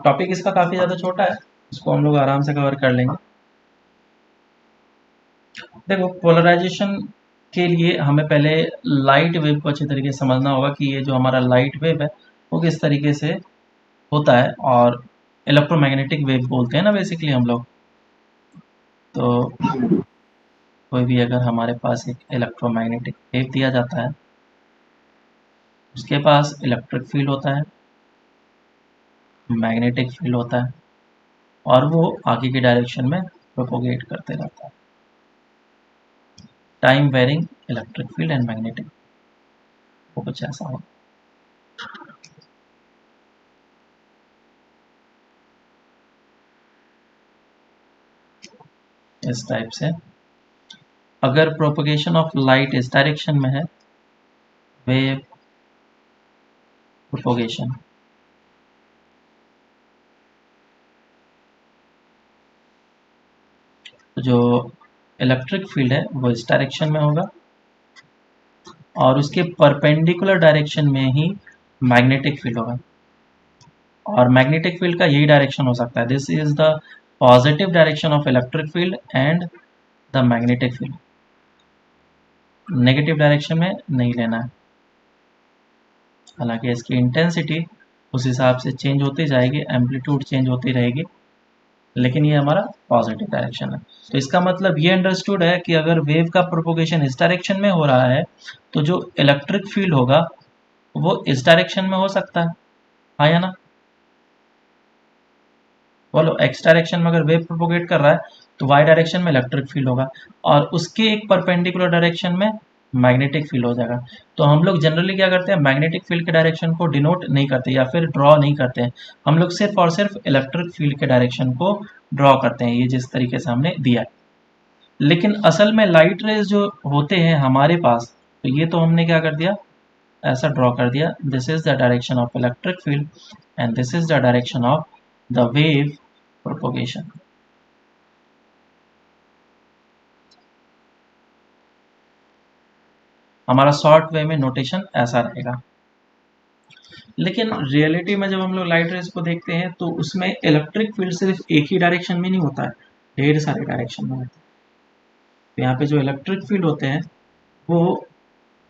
Topic इसका काफ़ी ज़्यादा छोटा है, इसको हम लोग आराम से कवर कर लेंगे। देखो पोलराइजेशन के लिए हमें पहले लाइट वेव को अच्छे तरीके से समझना होगा कि ये जो हमारा लाइट वेव है वो किस तरीके से होता है, और इलेक्ट्रोमैग्नेटिक वेव बोलते हैं ना बेसिकली हम लोग। तो कोई भी अगर हमारे पास एक इलेक्ट्रोमैग्नेटिक वेव दिया जाता है, उसके पास इलेक्ट्रिक फील्ड होता है, मैग्नेटिक फील्ड होता है, और वो आगे की डायरेक्शन में प्रोपोगेट करते रहता है। Time varying electric field and magnetic, वो कुछ ऐसा हो। इस टाइप से अगर प्रोपोगेशन ऑफ लाइट इस डायरेक्शन में है, वेव प्रोपोगेशन, तो जो इलेक्ट्रिक फील्ड है वो इस डायरेक्शन में होगा, और उसके परपेंडिकुलर डायरेक्शन में ही मैग्नेटिक फील्ड होगा। और मैग्नेटिक फील्ड का यही डायरेक्शन हो सकता है, this is the positive direction of electric field and the magnetic field. Negative direction में नहीं लेना है, हालांकि इसकी इंटेंसिटी उस हिसाब से चेंज होती जाएगी, एम्पलीट्यूड चेंज होती रहेगी, लेकिन ये हमारा पॉजिटिव डायरेक्शन है। तो इसका मतलब ये अंडरस्टूड है कि अगर वेव का प्रोपोगेशन इस डायरेक्शन में हो रहा है तो जो इलेक्ट्रिक फील्ड होगा वो इस डायरेक्शन में हो सकता है, हाँ या ना? बोलो, एक्स डायरेक्शन में अगर वेव प्रोपोगेट कर रहा है तो वाई डायरेक्शन में इलेक्ट्रिक फील्ड होगा, और उसके एक परपेंडिकुलर डायरेक्शन में मैग्नेटिक फील्ड हो जाएगा। तो हम लोग जनरली क्या करते हैं, मैग्नेटिक फील्ड के डायरेक्शन को डिनोट नहीं करते या फिर ड्रॉ नहीं करते हैं, हम लोग सिर्फ और सिर्फ इलेक्ट्रिक फील्ड के डायरेक्शन को ड्रॉ करते हैं, ये जिस तरीके से हमने दिया है। लेकिन असल में लाइट रेज जो होते हैं हमारे पास, तो ये तो हमने क्या कर दिया, ऐसा ड्रॉ कर दिया, this is the direction of electric field and this is the direction of the wave propagation. हमारा शॉर्ट वे में नोटेशन ऐसा रहेगा। लेकिन रियलिटी में जब हम लोग लाइट रेज को देखते हैं तो उसमें इलेक्ट्रिक फील्ड सिर्फ एक ही डायरेक्शन में नहीं होता है, ढेर सारे डायरेक्शन में होता है। तो यहाँ पे जो इलेक्ट्रिक फील्ड होते हैं वो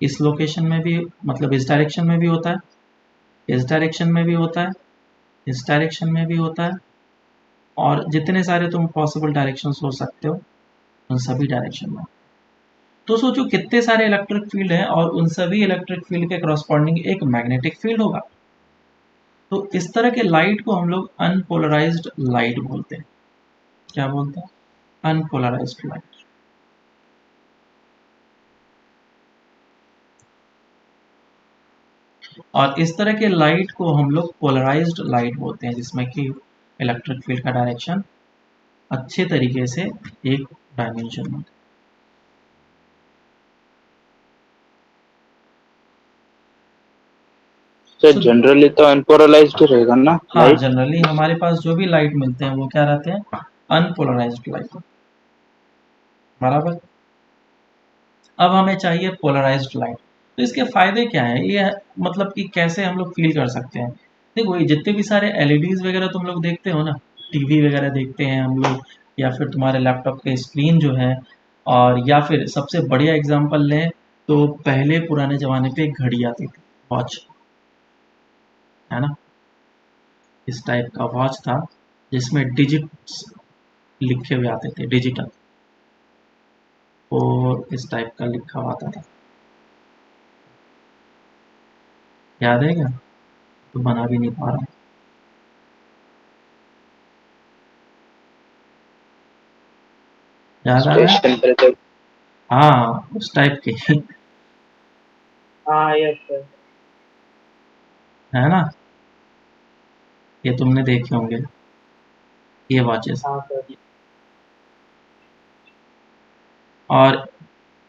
इस लोकेशन में भी, मतलब इस डायरेक्शन में भी होता है, इस डायरेक्शन में भी होता है, इस डायरेक्शन में भी होता है, और जितने सारे तुम पॉसिबल डायरेक्शन सोच सकते हो उन सभी डायरेक्शन में। तो सोचो कितने सारे इलेक्ट्रिक फील्ड हैं और उन सभी इलेक्ट्रिक फील्ड के करस्पॉन्डिंग एक मैग्नेटिक फील्ड होगा। तो इस तरह के लाइट को हम लोग अनपोलराइज्ड लाइट बोलते हैं। क्या बोलते हैं? Unpolarised light. और इस तरह के लाइट को हम लोग पोलराइज्ड लाइट बोलते हैं, जिसमें कि इलेक्ट्रिक फील्ड का डायरेक्शन अच्छे तरीके से एक डायमेंशन में। जनरली तो अनपोलराइज्ड ही रहेगा ना हाँ, लाइट? जनरली हमारे पास जो भी लाइट मिलते हैं वो क्या रहते हैं, अनपोलराइज्ड लाइट। बराबर। अब हमें चाहिए पोलराइज्ड लाइट। तो इसके फायदे क्या हैं, ये मतलब कि कैसे हम लोग फील कर सकते हैं। देखो, ये जितने भी सारे एलईडीज वगैरह तुम लोग देखते हो ना, टीवी वगैरह देखते हैं हम लोग, या फिर तुम्हारे लैपटॉप के स्क्रीन जो है, और या फिर सबसे बढ़िया एग्जांपल लें तो पहले पुराने ज़माने पे एक घड़ी आती थी, वॉच, है ना? इस टाइप का वॉच था जिसमें डिजिट्स लिखे हुए आते थे, डिजिटल, और इस टाइप का लिखा हुआ आता था। याद है क्या? तो बना भी नहीं पा रहा। याद आ रहा है? स्टेशन पर जब। हाँ, उस टाइप के हाँ यस सर। है ना? ये तुमने देखे होंगे, ये वॉचेस। हाँ सर। और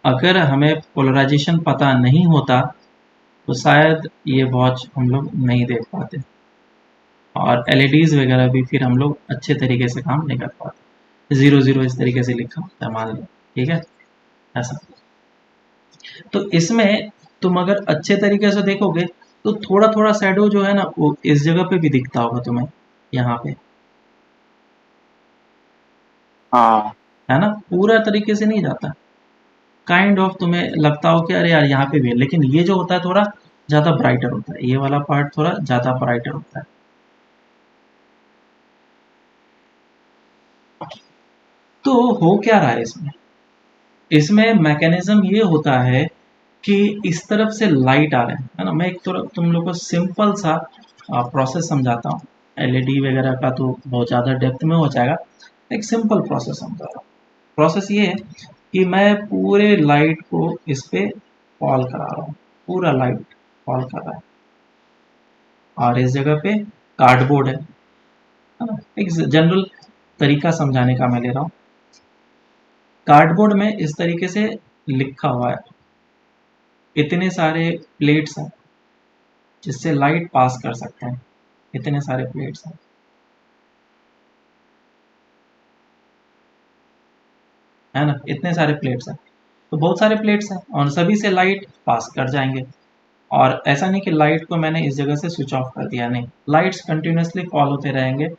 अगर हमें पोलराइजेशन पता नहीं होता तो शायद ये वॉच हम लोग नहीं देख पाते, और एलईडीज वगैरह भी फिर हम लोग अच्छे तरीके से काम नहीं कर पाते। 00 इस तरीके से लिखा होता है, मान लो, ठीक है, ऐसा। तो इसमें तुम अगर अच्छे तरीके से देखोगे तो थोड़ा थोड़ा शैडो जो है ना वो इस जगह पे भी दिखता होगा तुम्हें, यहाँ पे, हाँ है ना, पूरा तरीके से नहीं जाता। काइंड ऑफ तुम्हें लगता हो कि अरे यार यहाँ पे भी है, लेकिन ये जो होता है थोड़ा ज़्यादा ब्राइटर होता है, ये वाला पार्ट थोड़ा ज़्यादा ब्राइटर होता है। तो हो क्या रहा है इसमें, इसमें मैकेनिज्म ये होता है कि इस तरफ से लाइट आ रहे हैं, है ना। मैं एक तरफ तुम लोग को सिंपल सा प्रोसेस समझाता हूँ। एलईडी वगैरह का तो बहुत ज़्यादा डेप्थ में हो जाएगा, एक सिंपल प्रोसेस समझा रहा हूँ। प्रोसेस ये है कि मैं पूरे लाइट को इस पे फॉल करा रहा हूँ, पूरा लाइट फॉल कर रहा है, और इस जगह पे कार्डबोर्ड है ना। एक जनरल तरीका समझाने का मैं ले रहा हूँ। कार्डबोर्ड में इस तरीके से लिखा हुआ है, इतने सारे प्लेट्स हैं जिससे लाइट पास कर सकते हैं, इतने सारे प्लेट्स हैं, है ना, इतने सारे प्लेट्स हैं। तो बहुत सारे प्लेट्स हैं और सभी से लाइट पास कर जाएंगे। और ऐसा नहीं कि लाइट को मैंने इस जगह से स्विच ऑफ कर दिया, नहीं, लाइट्स कंटिन्यूसली फॉल होते रहेंगे।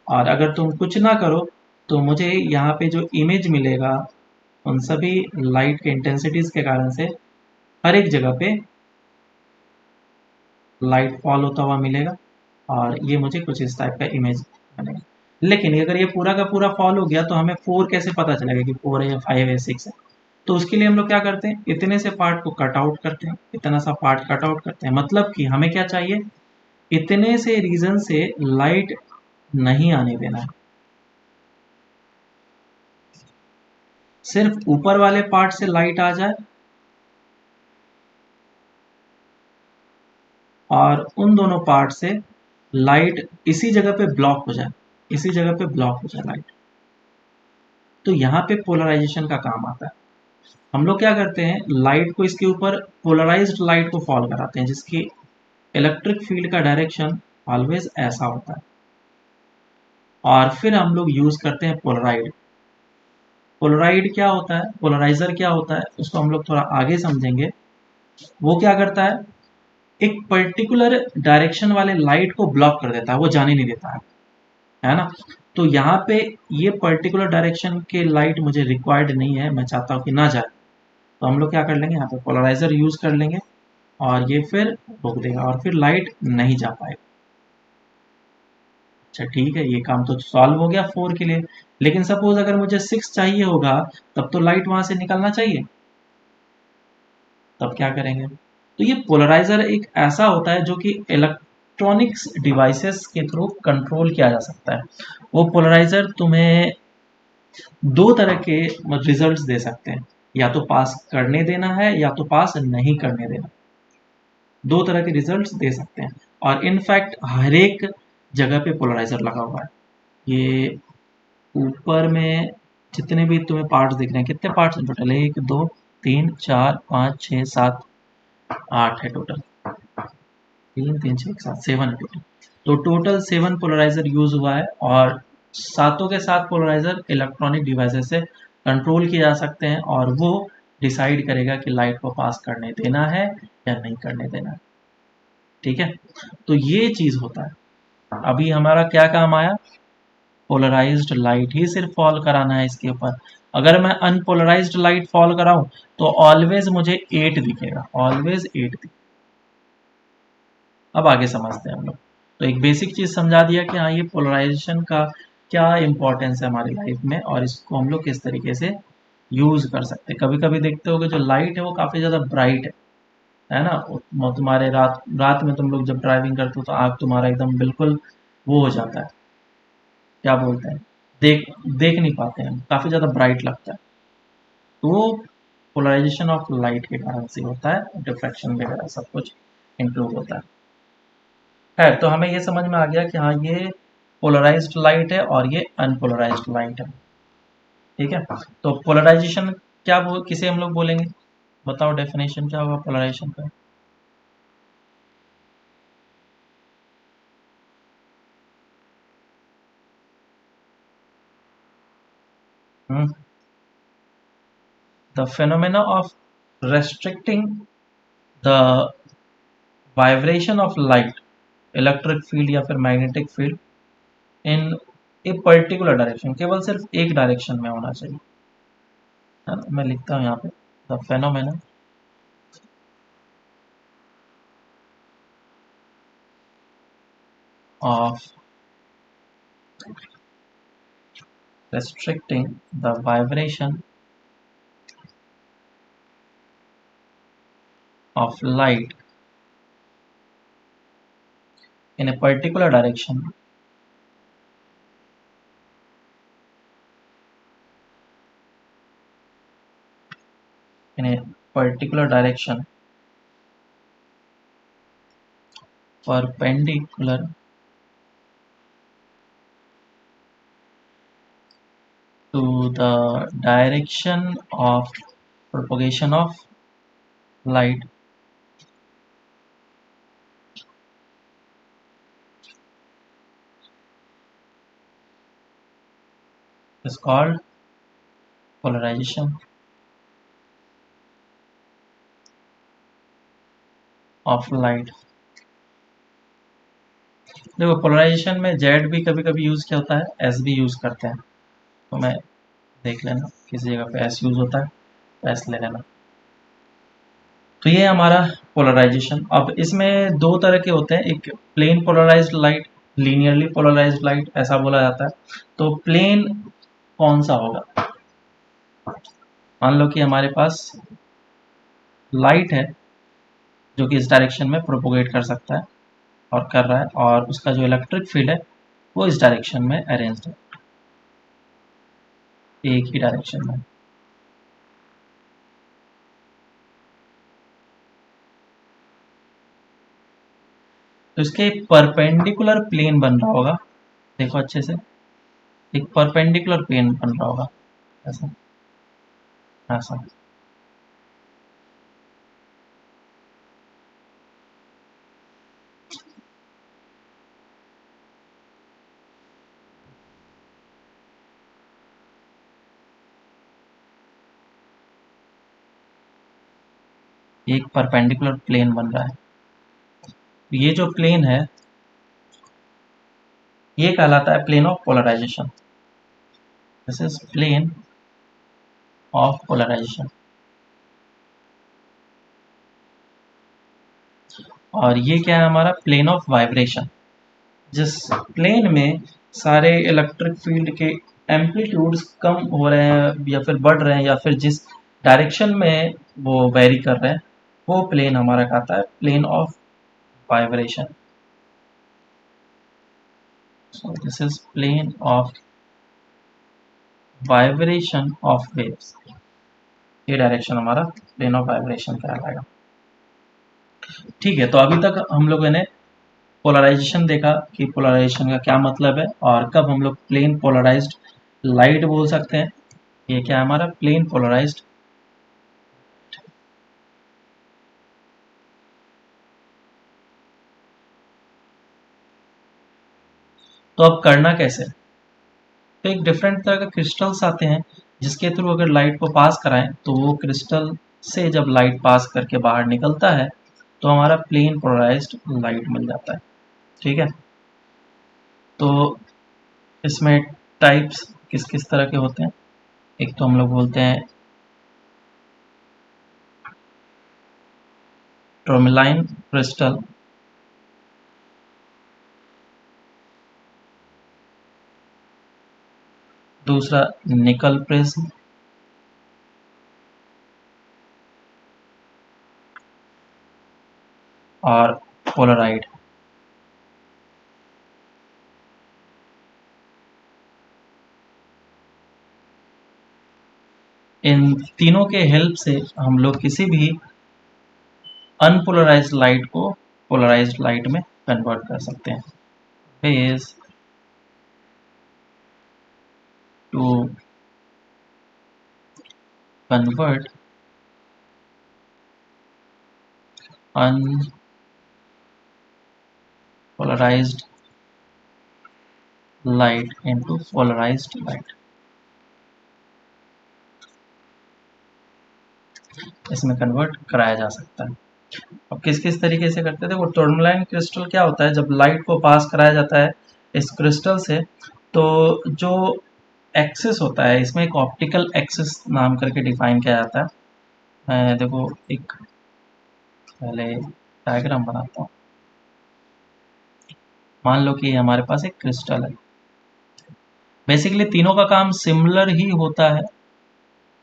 और अगर तुम कुछ ना करो तो मुझे यहाँ पे जो इमेज मिलेगा उन सभी लाइट के इंटेंसिटीज के कारण से हर एक जगह पे लाइट फॉल होता हुआ मिलेगा, और ये मुझे कुछ इस टाइप का इमेज बनेगा। लेकिन अगर ये पूरा का पूरा फॉल हो गया तो हमें 4 कैसे पता चलेगा कि 4 है या 5 है 6 है। तो उसके लिए हम लोग क्या करते हैं, इतने से पार्ट को कट आउट करते हैं, इतना सा पार्ट कट आउट करते हैं। मतलब कि हमें क्या चाहिए, इतने से रीजन से लाइट नहीं आने देना है, सिर्फ ऊपर वाले पार्ट से लाइट आ जाए और उन दोनों पार्ट से लाइट इसी जगह पे ब्लॉक हो जाए, इसी जगह पे ब्लॉक हो जाए लाइट। तो यहाँ पे पोलराइजेशन का काम आता है। हम लोग क्या करते हैं, लाइट को इसके ऊपर पोलराइज्ड लाइट को फॉल कराते हैं जिसकी इलेक्ट्रिक फील्ड का डायरेक्शन ऑलवेज ऐसा होता है, और फिर हम लोग यूज करते हैं पोलराइड। पोलराइड क्या होता है, पोलराइजर क्या होता है, उसको हम लोग थोड़ा आगे समझेंगे। वो क्या करता है, एक पर्टिकुलर डायरेक्शन वाले लाइट को ब्लॉक कर देता है, वो जाने नहीं देता है ना। तो यहाँ पे ये पर्टिकुलर डायरेक्शन के लाइट मुझे रिक्वायर्ड नहीं है, मैं चाहता हूँ कि ना जाए, तो हम लोग क्या कर लेंगे, यहाँ पे पोलराइजर यूज कर लेंगे और ये फिर रोक देगा और फिर लाइट नहीं जा पाएगा। अच्छा ठीक है, ये काम तो सॉल्व हो गया 4 के लिए। लेकिन सपोज अगर मुझे 6 चाहिए होगा, तब तो लाइट वहां से निकलना चाहिए, तब क्या करेंगे। तो ये पोलराइजर एक ऐसा होता है जो कि इलेक्ट्रॉनिक्स डिवाइसेस के थ्रू कंट्रोल किया जा सकता है। वो पोलराइजर तुम्हें दो तरह के रिजल्ट्स दे सकते हैं, या तो पास करने देना है या तो पास नहीं करने देना, दो तरह के रिजल्ट्स दे सकते हैं। और इनफैक्ट हर एक जगह पे पोलराइजर लगा हुआ है। ये ऊपर में जितने भी तुम्हें पार्ट्स दिख रहे हैं, कितने पार्ट्स हैं टोटल, 1 2 3 4 5 6 7 8 है टोटल, 3 3 6 7 7 है टोटल। तो टोटल 7 पोलराइजर यूज हुआ है, और सातों के सात पोलराइजर इलेक्ट्रॉनिक डिवाइसेस से कंट्रोल किए जा सकते हैं, और वो डिसाइड करेगा कि लाइट को पास करने देना है या नहीं करने देना है। ठीक है, तो ये चीज होता है। अभी हमारा क्या काम आया, पोलराइज्ड लाइट ही सिर्फ फॉल कराना है इसके ऊपर। अगर मैं अनपोलराइज्ड लाइट फॉल कराऊं तो ऑलवेज मुझे 8 दिखेगा, ऑलवेज 8 दिखेगा। अब आगे समझते हैं हम लोग। तो एक बेसिक चीज समझा दिया कि हाँ ये पोलराइजेशन का क्या इंपॉर्टेंस है हमारी लाइफ में, और इसको हम लोग किस तरीके से यूज कर सकते हैं। कभी कभी देखते हो कि जो लाइट है वो काफी ज्यादा ब्राइट है ना। तुम्हारे रात रात में तुम लोग जब ड्राइविंग करते हो तो आग तुम्हारा एकदम बिल्कुल वो हो जाता है, क्या बोलते हैं, देख देख नहीं पाते हैं, काफी ज्यादा ब्राइट लगता है। तो वो पोलराइजेशन ऑफ लाइट के कारण से होता है, डिफ्रैक्शन वगैरह सब कुछ इंक्लूड होता है। तो हमें ये समझ में आ गया कि हाँ ये पोलराइज्ड लाइट है और ये अनपोलराइज्ड लाइट है। ठीक है, तो पोलराइजेशन क्या किसे हम लोग बोलेंगे, बताओ डेफिनेशन क्या होगा पोलराइजेशन का। The phenomena of restricting the vibration of light, electric field या फिर magnetic field in a particular direction, केवल सिर्फ एक डायरेक्शन में होना चाहिए, है ना। मैं लिखता हूँ यहाँ पे the phenomena of restricting the vibration of light in a particular direction in a particular direction perpendicular to the direction of propagation of light is called polarization of light। देखो पोलराइजेशन में जेड भी कभी कभी use किया होता है, S भी use करते हैं, तो मैं देख लेना किसी जगह पे एस यूज होता है तो एस ले लेना। तो ये हमारा पोलराइजेशन। अब इसमें दो तरह के होते हैं, एक plane polarised light, linearly polarised light ऐसा बोला जाता है। तो प्लेन कौन सा होगा, मान लो कि हमारे पास लाइट है जो कि इस डायरेक्शन में प्रोपोगेट कर सकता है और कर रहा है, और उसका जो इलेक्ट्रिक फील्ड है वो इस डायरेक्शन में अरेंज्ड है, एक ही डायरेक्शन में। तो इसके परपेंडिकुलर प्लेन बन रहा होगा, देखो अच्छे से, एक परपेंडिकुलर प्लेन बन रहा होगा ऐसा ऐसा। एक परपेंडिकुलर प्लेन बन रहा है, ये जो प्लेन है ये कहलाता है plane of polarisation. This is plane of polarisation. और ये क्या है हमारा प्लेन ऑफ वाइब्रेशन, जिस प्लेन में सारे इलेक्ट्रिक फील्ड के एम्पलीट्यूड्स कम हो रहे हैं या फिर बढ़ रहे हैं, या फिर जिस डायरेक्शन में वो वेरी कर रहे हैं, वो प्लेन हमारा कहता है plane of vibration. So this is plane of vibration of waves, ये डायरेक्शन हमारा प्लेन ऑफ वाइब्रेशन कहलाएगा। ठीक है, तो अभी तक हम लोगों ने पोलराइजेशन देखा कि पोलराइजेशन का क्या मतलब है और कब हम लोग प्लेन पोलराइज्ड लाइट बोल सकते हैं। ये क्या है हमारा प्लेन पोलराइज्ड। तो अब करना कैसे, तो एक डिफरेंट तरह के क्रिस्टल्स आते हैं जिसके थ्रू अगर लाइट को पास कराएं तो वो क्रिस्टल से जब लाइट पास करके बाहर निकलता है तो हमारा प्लेन पोलराइज्ड लाइट मिल जाता है। ठीक है, तो इसमें टाइप्स किस किस तरह के होते हैं, एक तो हम लोग बोलते हैं टर्मलाइन क्रिस्टल, दूसरा निकल प्रिज्म, और पोलराइड। इन तीनों के हेल्प से हम लोग किसी भी अनपोलराइज्ड लाइट को पोलराइज्ड लाइट में कन्वर्ट कर सकते हैं। ways to convert unpolarized light into polarized light, इसमें कन्वर्ट कराया जा सकता है। अब किस किस तरीके से करते थे, वो टर्मलाइन क्रिस्टल क्या होता है, जब लाइट को पास कराया जाता है इस क्रिस्टल से। तो जो एक्सिस होता है इसमें एक ऑप्टिकल एक्सिस नाम करके डिफाइन किया जाता है। मैं देखो एक पहले डायग्राम बनाता हूँ। मान लो कि हमारे पास एक क्रिस्टल है। बेसिकली तीनों का काम सिमिलर ही होता है,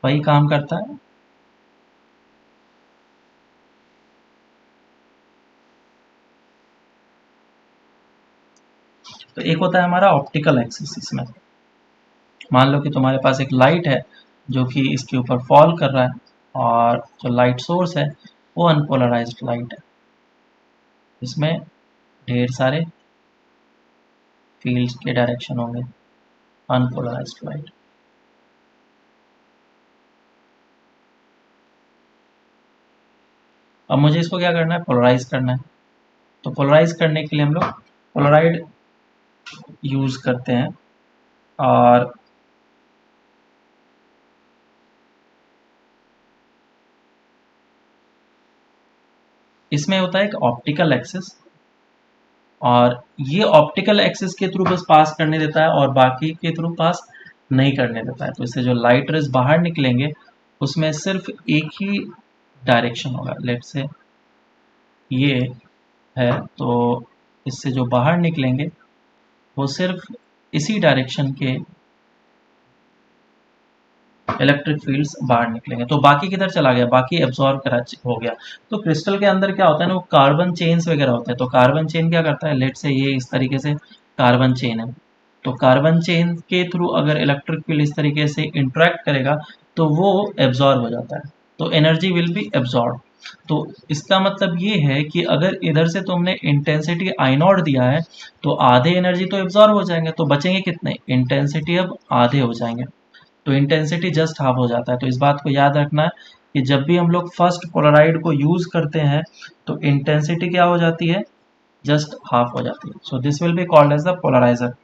वही काम करता है। तो एक होता है हमारा ऑप्टिकल एक्सिस। इसमें मान लो कि तुम्हारे पास एक लाइट है जो कि इसके ऊपर फॉल कर रहा है, और जो लाइट सोर्स है वो अनपोलराइज्ड लाइट है। इसमें ढेर सारे फील्ड्स के डायरेक्शन होंगे, अनपोलराइज्ड लाइट। अब मुझे इसको क्या करना है, पोलराइज करना है। तो पोलराइज करने के लिए हम लोग पोलराइड यूज करते हैं। और इसमें होता है एक ऑप्टिकल एक्सिस, और ये ऑप्टिकल एक्सिस के थ्रू बस पास करने देता है और बाकी के थ्रू पास नहीं करने देता है। तो इससे जो लाइट रेज बाहर निकलेंगे उसमें सिर्फ एक ही डायरेक्शन होगा। लेट से ये है, तो इससे जो बाहर निकलेंगे वो सिर्फ इसी डायरेक्शन के इलेक्ट्रिक फील्ड्स बाहर निकलेंगे। तो बाकी किधर चला गया, बाकी एब्जॉर्ब करा हो गया। तो क्रिस्टल के अंदर क्या होता है ना, वो कार्बन चेन्स वगैरह होते हैं। तो कार्बन चेन क्या करता है, लेट से ये इस तरीके से कार्बन चेन है, तो कार्बन चेन के थ्रू अगर इलेक्ट्रिक फील्ड इस तरीके से इंटरेक्ट करेगा तो वो एब्जॉर्ब हो जाता है, तो एनर्जी विल बी एब्जॉर्ब। तो इसका मतलब ये है कि अगर इधर से तुमने इंटेंसिटी आई नॉट दिया है तो आधे एनर्जी तो एब्जॉर्ब हो जाएंगे, तो बचेंगे कितने, इंटेंसिटी अब आधे हो जाएंगे। तो इंटेंसिटी जस्ट हाफ हो जाता है। तो इस बात को याद रखना है कि जब भी हम लोग फर्स्ट पोलराइड को यूज करते हैं तो इंटेंसिटी क्या हो जाती है, जस्ट हाफ हो जाती है। So this will be called as the polariser.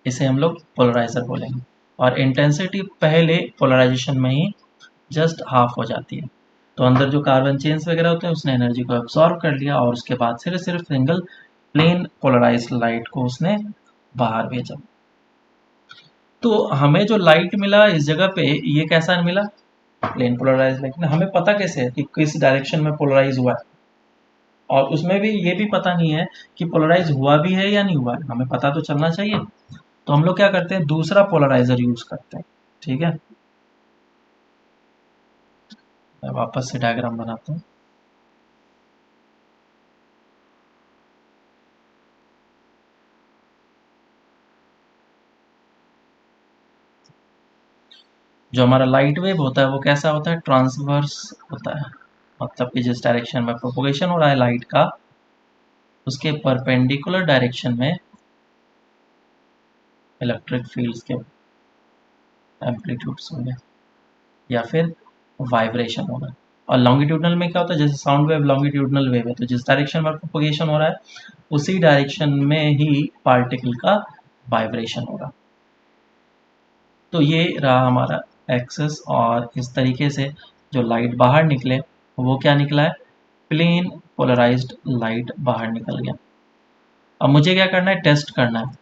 इसे हम लोग पोलराइजर बोलेंगे। और इंटेंसिटी पहले पोलराइजेशन में ही जस्ट हाफ हो जाती है। तो अंदर जो कार्बन चेन्स वगैरह होते हैं उसने एनर्जी को एब्सॉर्ब कर लिया, और उसके बाद सिर्फ सिंगल प्लेन पोलराइज्ड लाइट को उसने बाहर भेजा। तो हमें जो लाइट मिला इस जगह पे, ये कैसा मिला, प्लेन पोलराइज। लेकिन हमें पता कैसे है कि किस डायरेक्शन में पोलराइज हुआ है, और उसमें भी ये भी पता नहीं है कि पोलराइज हुआ भी है या नहीं हुआ है, हमें पता तो चलना चाहिए। तो हम लोग क्या करते हैं, दूसरा पोलराइजर यूज करते हैं। ठीक है, मैं वापस से डायग्राम बनाता हूँ। जो हमारा लाइट वेव होता है वो कैसा होता है, ट्रांसवर्स होता है। मतलब कि जिस डायरेक्शन में प्रोपोगेशन हो रहा है लाइट का, उसके परपेंडिकुलर डायरेक्शन में इलेक्ट्रिक फील्ड्स के एम्पलीट्यूड्स होंगे या फिर वाइब्रेशन होगा। और लॉन्गिट्यूडनल में क्या होता है, जैसे साउंड वेव लॉन्गिट्यूडनल वेव है, तो जिस डायरेक्शन में प्रोपोगेशन हो रहा है उसी डायरेक्शन में ही पार्टिकल का वाइब्रेशन होगा। तो ये रहा हमारा एक्सेस, और इस तरीके से जो लाइट बाहर निकले वो क्या निकला है, प्लेन पोलराइज्ड लाइट बाहर निकल गया। अब मुझे क्या करना है, टेस्ट करना है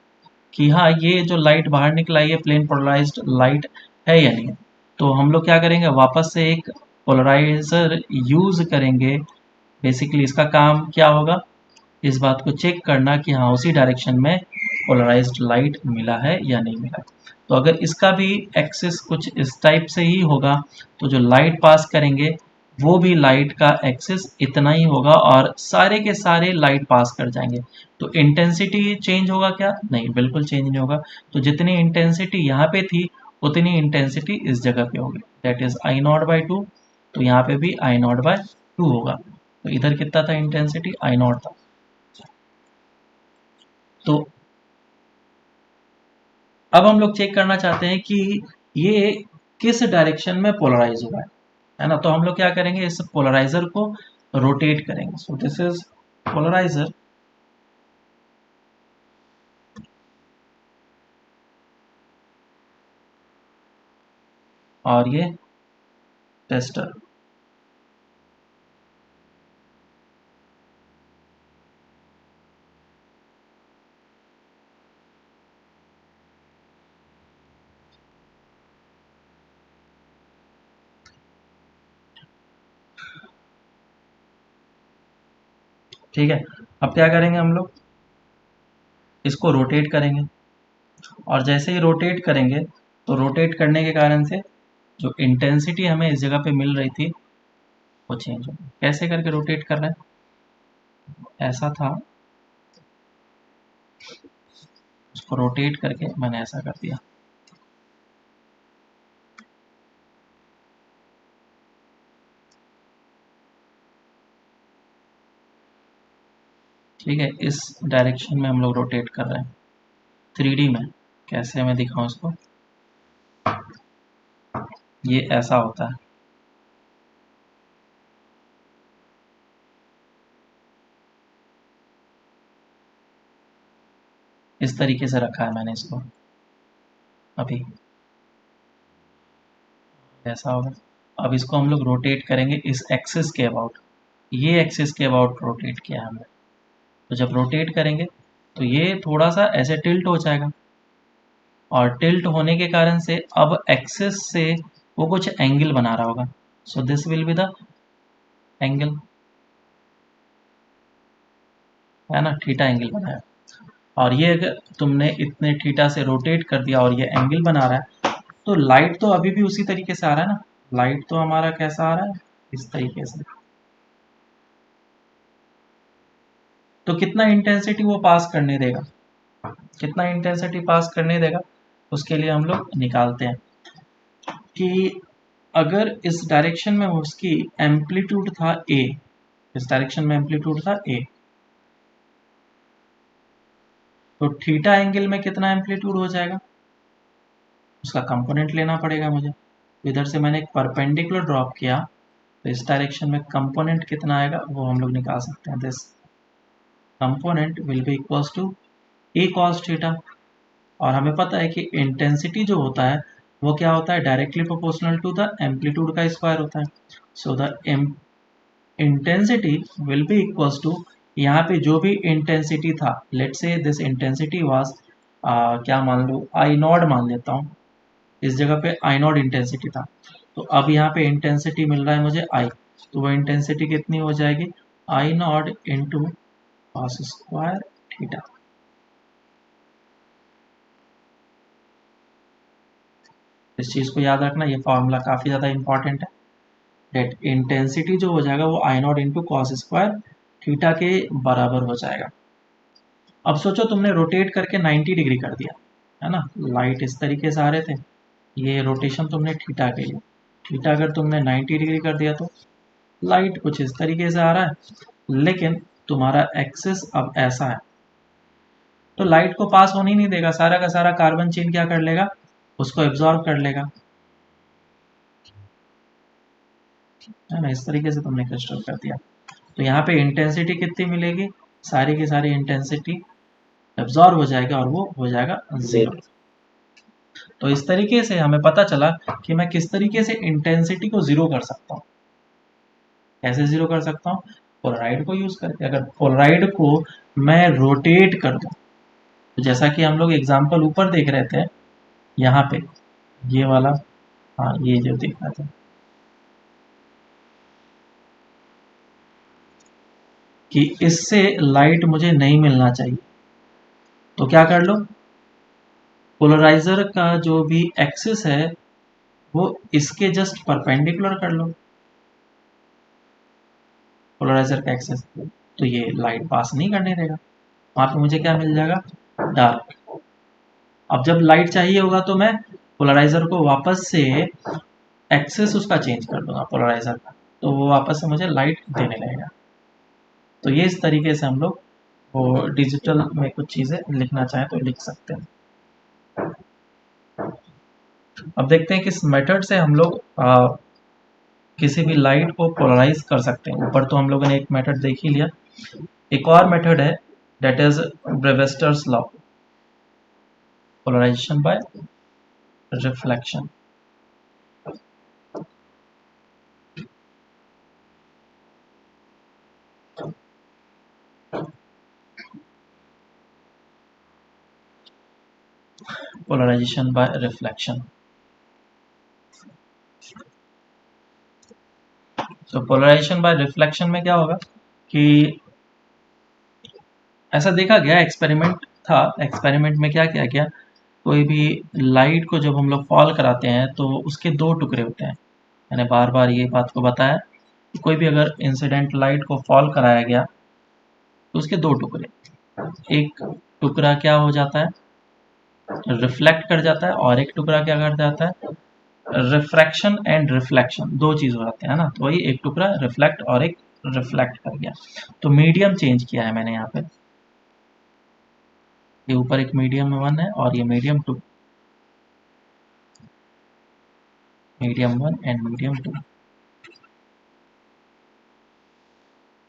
कि हाँ ये जो लाइट बाहर निकला है ये प्लेन पोलराइज्ड लाइट है या नहीं। तो हम लोग क्या करेंगे, वापस से एक पोलराइजर यूज करेंगे। बेसिकली इसका काम क्या होगा, इस बात को चेक करना कि हाँ उसी डायरेक्शन में पोलराइज्ड लाइट मिला है या नहीं मिला। तो अगर इसका भी एक्सिस कुछ इस टाइप से ही होगा तो जो लाइट पास करेंगे वो भी लाइट का एक्सिस इतना ही होगा, और सारे के सारे लाइट पास कर जाएंगे। तो इंटेंसिटी चेंज होगा क्या, नहीं, बिल्कुल चेंज नहीं होगा। तो जितनी इंटेंसिटी यहाँ पे थी उतनी इंटेंसिटी इस जगह पे होगी, that is I not by two. तो यहाँ पे भी आई नॉट बाय टू होगा। तो इधर कितना था इंटेंसिटी, आई नॉट था। तो अब हम लोग चेक करना चाहते हैं कि ये किस डायरेक्शन में पोलराइज हुआ है ना। तो हम लोग क्या करेंगे, इस पोलराइजर को रोटेट करेंगे। सो दिस इज पोलराइजर, और ये टेस्टर। ठीक है। अब क्या करेंगे हम लोग, इसको रोटेट करेंगे, और जैसे ही रोटेट करेंगे तो रोटेट करने के कारण से जो इंटेंसिटी हमें इस जगह पे मिल रही थी वो चेंज हो गई। कैसे करके रोटेट कर रहे हैं, ऐसा था, उसको रोटेट करके मैंने ऐसा कर दिया। ठीक है, इस डायरेक्शन में हम लोग रोटेट कर रहे हैं 3D में। कैसे मैं दिखाऊं इसको, ये ऐसा होता है, इस तरीके से रखा है मैंने इसको अभी, ऐसा होगा। अब इसको हम लोग रोटेट करेंगे इस एक्सिस के अबाउट, ये एक्सिस के अबाउट रोटेट किया हमने। तो जब रोटेट करेंगे तो ये थोड़ा सा ऐसे टिल्ट हो जाएगा, और टिल्ट होने के कारण से अब एक्सिस से वो कुछ एंगल बना रहा होगा। सो this will be the angle, है ना, थीटा एंगल बनाया। और ये अगर तुमने इतने थीटा से रोटेट कर दिया और ये एंगल बना रहा है, तो लाइट तो अभी भी उसी तरीके से आ रहा है ना। लाइट तो हमारा कैसा आ रहा है, इस तरीके से। तो कितना इंटेंसिटी वो पास करने देगा, कितना इंटेंसिटी पास करने देगा, उसके लिए हम लोग निकालते हैं कि अगर इस डायरेक्शन में उसकी एम्पलीट्यूड था ए, इस डायरेक्शन में एम्पलीट्यूड था ए, तो थीटा एंगल में कितना एम्पलीट्यूड हो जाएगा, उसका कंपोनेंट लेना पड़ेगा मुझे। इधर से मैंने एक परपेंडिकुलर ड्रॉप किया, तो इस डायरेक्शन में कंपोनेंट कितना आएगा वो हम लोग निकाल सकते हैं। This component will be equals to A cos theta. और हमें पता है कि इंटेंसिटी जो होता है वो क्या होता है, directly proportional to the amplitude का स्क्वायर होता है। So the intensity will be equals to, यहाँ पे जो भी इंटेंसिटी था, लेट से दिस इंटेंसिटी वाज, क्या मान लो, आई नॉट मान लेता हूँ, इस जगह पे आई नॉट इंटेंसिटी था। तो अब यहाँ पे इंटेंसिटी मिल रहा है मुझे आई, तो वो इंटेंसिटी कितनी हो जाएगी, I naught into cos square theta. इस चीज़ को याद रखना, ये फॉर्मूला काफ़ी ज़्यादा इंपॉर्टेंट है। डेट इंटेंसिटी जो हो जाएगा वो I naught into cos square theta के बराबर हो जाएगा। अब सोचो तुमने रोटेट करके 90 डिग्री कर दिया, है ना, लाइट इस तरीके से आ रहे थे, ये रोटेशन तुमने थीटा के लिए, थीटा अगर तुमने 90 डिग्री कर दिया तो लाइट कुछ इस तरीके से आ रहा है, लेकिन तुम्हारा एक्सिस अब ऐसा है, तो लाइट को पास होने ही नहीं देगा, सारा का सारा कार्बन चेन क्या कर लेगा, उसको एब्जॉर्ब कर लेगा, है ना। इस तरीके से तुमने क्रिस्टल कर दिया, तो यहाँ पे इंटेंसिटी कितनी मिलेगी, सारी की सारी इंटेंसिटी एब्जॉर्ब हो जाएगा और वो हो जाएगा जीरो। तो इस तरीके से हमें पता चला कि मैं किस तरीके से इंटेंसिटी को जीरो कर सकता हूँ। कैसे जीरो कर सकता हूँ, पोलराइड को यूज करके। अगर पोलराइड को मैं रोटेट कर दूं, तो जैसा कि हम लोग एग्जांपल ऊपर देख रहे थे, यहाँ पे ये वाला, हाँ ये जो देख रहे थे कि इससे लाइट मुझे नहीं मिलना चाहिए, तो क्या कर लो, पोलराइजर का जो भी एक्सिस है वो इसके जस्ट परपेंडिकुलर कर लो, पोलराइजर का एक्सिस, तो ये लाइट पास नहीं करने देगा, वहां पे मुझे क्या मिल जाएगा, डार्क। अब जब लाइट चाहिए होगा तो मैं पोलराइजर को वापस से एक्सिस उसका चेंज कर दूंगा पोलराइजर का, तो वो वापस से मुझे लाइट देने लगेगा। तो ये इस तरीके से हम लोग वो डिजिटल में कुछ चीज़ें लिखना चाहें तो लिख सकते हैं। अब देखते हैं किस मेथड से हम लोग किसी भी लाइट को पोलराइज कर सकते हैं। ऊपर तो हम लोगों ने एक मेथड देख ही लिया, एक और मेथड है, that is Brewster's law, polarisation by reflection. Polarisation by reflection, तो पोलराइजेशन बाय रिफ्लेक्शन में क्या होगा कि ऐसा देखा गया, एक्सपेरिमेंट था। एक्सपेरिमेंट में क्या किया गया, कोई भी लाइट को जब हम लोग फॉल कराते हैं तो उसके दो टुकड़े होते हैं। मैंने बार बार ये बात को बताया कि कोई भी अगर इंसिडेंट लाइट को फॉल कराया गया तो उसके दो टुकड़े, एक टुकड़ा क्या हो जाता है, रिफ्लेक्ट कर जाता है, और एक टुकड़ा क्या कर जाता है, रिफ्रैक्शन एंड रिफ्लेक्शन, दो चीज हो जाते हैं ना। तो वही एक टुकड़ा रिफ्लेक्ट और एक रिफ्लेक्ट कर गया। तो मीडियम चेंज किया है मैंने यहाँ पे, ये ऊपर एक मीडियम 1 है और ये मीडियम 2, मीडियम 1 एंड मीडियम 2।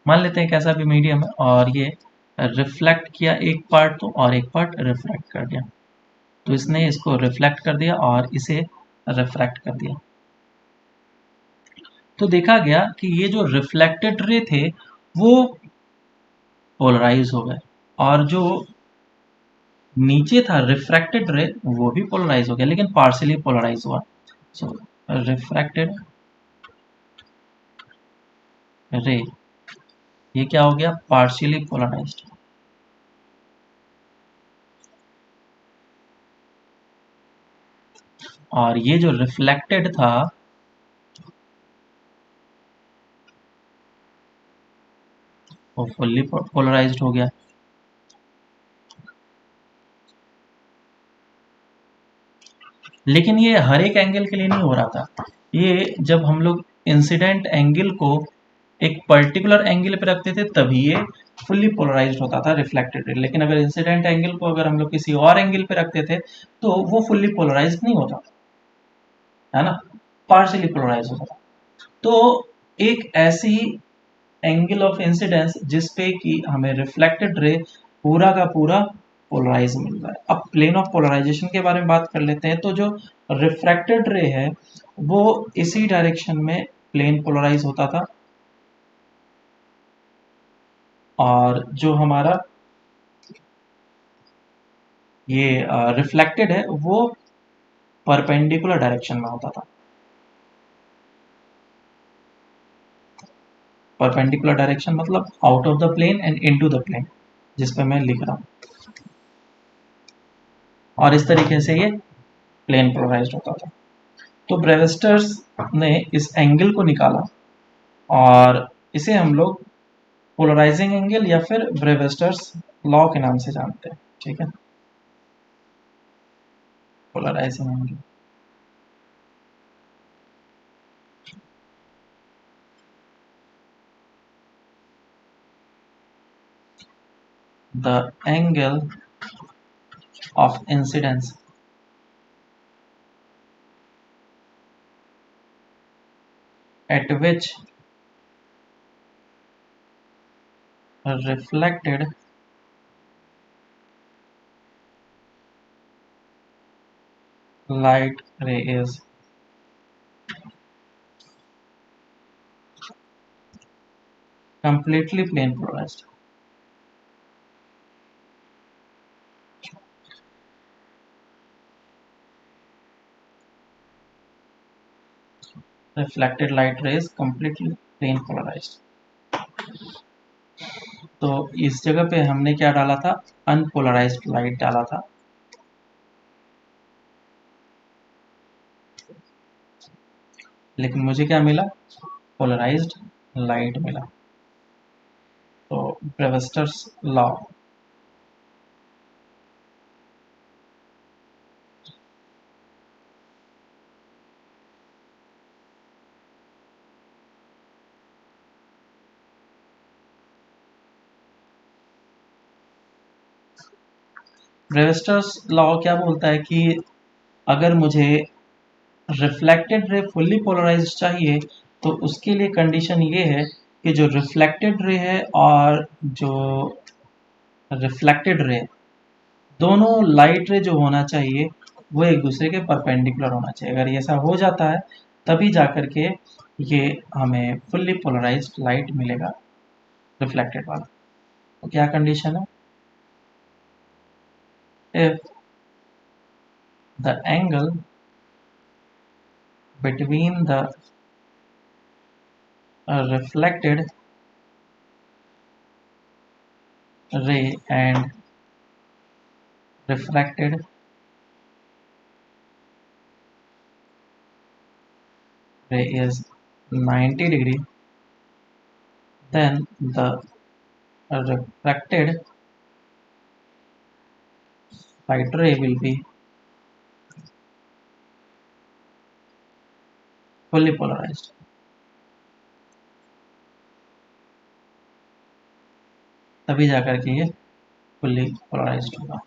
मान लेते हैं कैसा भी मीडियम है, और ये रिफ्लेक्ट किया एक पार्ट तो, और एक पार्ट रिफ्रैक्ट कर दिया। तो इसने इसको रिफ्लेक्ट कर दिया और इसे रिफ्रैक्ट कर दिया। तो देखा गया कि ये जो रिफ्लेक्टेड रे थे वो पोलराइज हो गए, और जो नीचे था रिफ्रैक्टेड रे वो भी पोलराइज हो गया, लेकिन पार्शियली पोलराइज हुआ। सो रिफ्रैक्टेड रे, ये क्या हो गया, पार्शियली पोलराइज्ड। और ये जो रिफ्लेक्टेड था वो फुल्ली पोलराइज्ड हो गया। लेकिन ये हर एक एंगल के लिए नहीं हो रहा था, ये जब हम लोग इंसिडेंट एंगल को एक पर्टिकुलर एंगल पे रखते थे तभी ये फुल्ली पोलराइज्ड होता था, रिफ्लेक्टेड रे। लेकिन अगर इंसिडेंट एंगल को अगर हम लोग किसी और एंगल पे रखते थे तो वो फुल्ली पोलराइज्ड नहीं होता, है ना, पार्शियली पोलराइज होता था। तो एक ऐसी एंगल ऑफ इंसिडेंस जिस पे कि हमें रिफ्लेक्टेड रे पूरा का पूरा पोलराइज मिल रहा है। अब प्लेन ऑफ पोलराइजेशन के बारे में बात कर लेते हैं। तो जो रिफ्रैक्टेड रे है वो इसी डायरेक्शन में प्लेन पोलराइज होता था, और जो हमारा ये रिफ्लेक्टेड है वो परपेंडिकुलर डायरेक्शन में होता था। परपेंडिकुलर डायरेक्शन मतलब out of the plane and into the plane, जिस पे मैं लिख रहा हूँ। और इस तरीके से ये प्लेन पोलराइज्ड होता था। तो ब्रेविस्टर्स ने इस एंगल को निकाला, और इसे हम लोग पोलराइजिंग एंगल या फिर ब्रेविस्टर्स लॉ के नाम से जानते हैं। ठीक है, polarising angle. The angle of incidence at which reflected light ray is completely plane polarized. Reflected light ray is completely plane polarized. तो इस जगह पे हमने क्या डाला था, अनपोलराइज्ड लाइट डाला था। लेकिन मुझे क्या मिला, पोलराइज्ड लाइट मिला। तो ब्रेविस्टर्स लॉ, ब्रेविस्टर्स लॉ क्या बोलता है कि अगर मुझे रिफ्लेक्टेड रे फुल्ली पोलराइज्ड चाहिए तो उसके लिए कंडीशन ये है कि जो रिफ्लेक्टेड रे है और जो रिफ्लेक्टेड रे, दोनों लाइट रे जो होना चाहिए वो एक दूसरे के परपेंडिकुलर होना चाहिए। अगर ये ऐसा हो जाता है तभी जाकर के ये हमें फुल्ली पोलराइज्ड लाइट मिलेगा, रिफ्लेक्टेड वाला। तो क्या कंडीशन है, if the angle between the reflected ray and refracted ray is 90 degree, then the refracted light ray will be fully polarized. तभी जाकर के ये फुल्ली पोलराइज्ड होगा।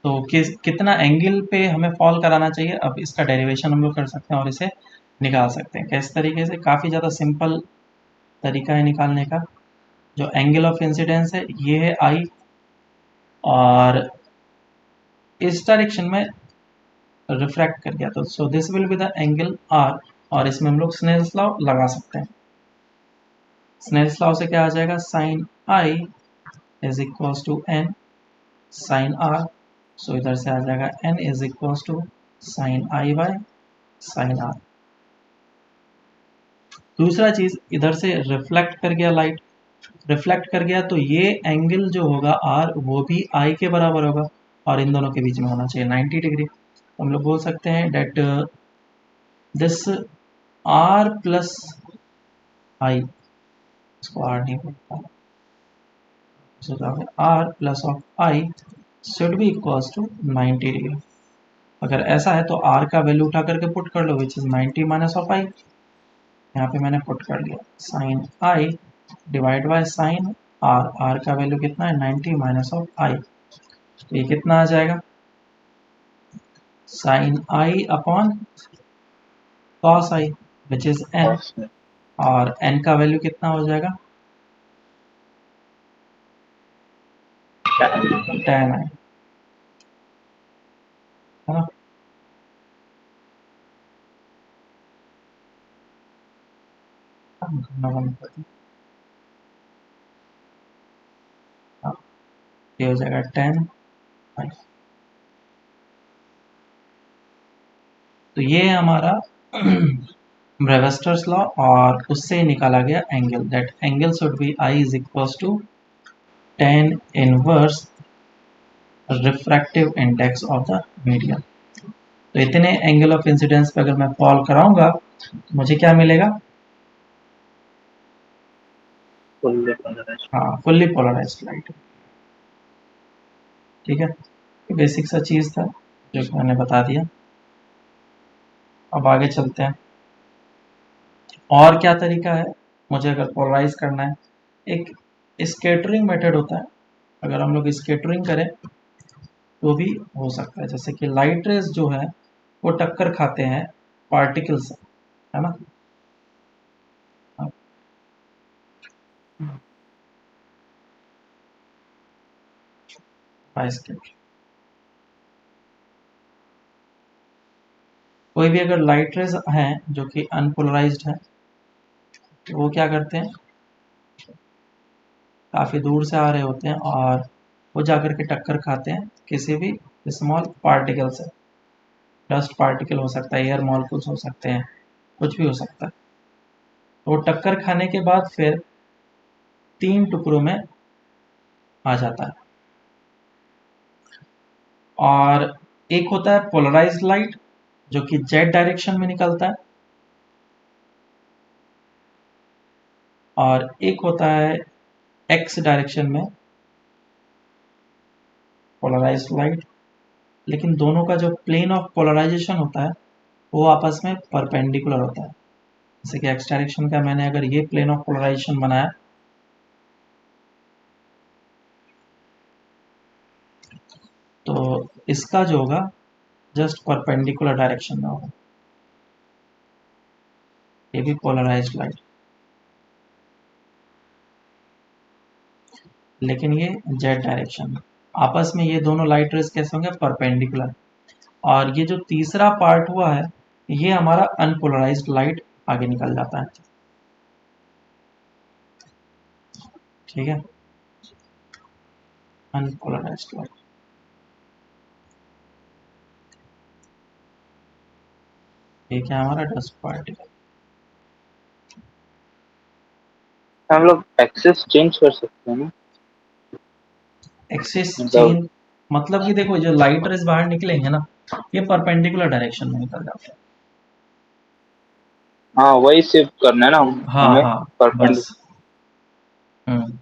तो कितना एंगल पे हमें फॉल कराना चाहिए, अब इसका डेरिवेशन हम लोग कर सकते हैं और इसे निकाल सकते हैं। किस तरीके से? काफ़ी ज़्यादा सिंपल तरीका है निकालने का। जो एंगल ऑफ इंसिडेंस है ये है आई, और इस डायरेक्शन में रिफ्रैक्ट कर गया, तो so this will be the angle R, और इसमें हम लोग स्नेल्स लॉ लगा सकते हैं। स्नेल्स लॉ से क्या आ जाएगा? Sine I is equals to N sine R, so इधर से आ जाएगा N is equals to sine I by sine R. दूसरा चीज, इधर से रिफ्लेक्ट कर गया लाइट, रिफ्लेक्ट कर गया तो ये एंगल जो होगा आर वो भी आई के बराबर होगा, और इन दोनों के बीच में होना चाहिए 90 डिग्री। हम लोग बोल सकते हैं that this R plus I, इसको आर नहीं बोलता, R plus of I should be equals to 90 degree. अगर ऐसा है तो आर का वैल्यू उठा करके पुट कर लो, which is 90 minus of I. यहाँ पे मैंने पुट कर लिया sine I divide by sine R, R का वैल्यू कितना है? 90 माइनस ऑफ आई, तो ये कितना आ जाएगा? Sine I upon cos I which is N, और एन का वैल्यू कितना हो जाएगा? टेन आई, है ना? ये हो जाएगा 10 आई। तो ये है हमारा ब्रेवेस्टर्स लॉ, और उससे निकाला गया angle, that angle should be I is equals to 10 inverse refractive index of the medium. तो इतने एंगल ऑफ इंसिडेंस पे अगर मैं फॉल कराऊंगा तो मुझे क्या मिलेगा? हाँ, फुल्ली पोलराइज्ड लाइट। ठीक है, तो बेसिक सा चीज था जो कि मैंने बता दिया। अब आगे चलते हैं, और क्या तरीका है मुझे अगर पोलराइज करना है। एक स्कैटरिंग मेथड होता है, अगर हम लोग स्कैटरिंग करें तो भी हो सकता है, जैसे कि लाइट रेज जो है वो टक्कर खाते हैं पार्टिकल से, है ना? कोई भी अगर लाइट रेज हैं जो कि अनपोलराइज्ड है तो वो क्या करते हैं, काफ़ी दूर से आ रहे होते हैं और वो जाकर के टक्कर खाते हैं किसी भी स्मॉल पार्टिकल से। डस्ट पार्टिकल हो सकता है, एयर मॉलिक्यूल्स हो सकते हैं, कुछ भी हो सकता है। तो वो टक्कर खाने के बाद फिर 3 टुकड़ों में आ जाता है, और एक होता है पोलराइज्ड लाइट जो कि जेड डायरेक्शन में निकलता है, और एक होता है एक्स डायरेक्शन में पोलराइज्ड लाइट। लेकिन दोनों का जो प्लेन ऑफ पोलराइजेशन होता है वो आपस में परपेंडिकुलर होता है। जैसे कि एक्स डायरेक्शन का मैंने अगर ये प्लेन ऑफ पोलराइजेशन बनाया तो इसका जो होगा जस्ट परपेंडिकुलर डायरेक्शन में होगा, ये भी पोलराइज्ड लाइट। लेकिन ये जेड डायरेक्शन में, आपस में ये दोनों लाइट रेज कैसे होंगे? परपेंडिकुलर। और ये जो तीसरा पार्ट हुआ है ये हमारा अनपोलराइज्ड लाइट आगे निकल जाता है। ठीक है, अनपोलराइज्ड लाइट, ये क्या हमारा डस्ट पार्टिकल। हम लोग एक्सेस चेंज कर सकते हैं ना? एक्सिस मतलब चेंज मतलब कि देखो जो लाइट रेज बाहर निकलेंगे ना, ये परपेंडिकुलर डायरेक्शन में निकल जाते हैं। हाँ, वही शिफ्ट करना है ना हाँ हमें, हाँ, परपेंडिकुलर। बस।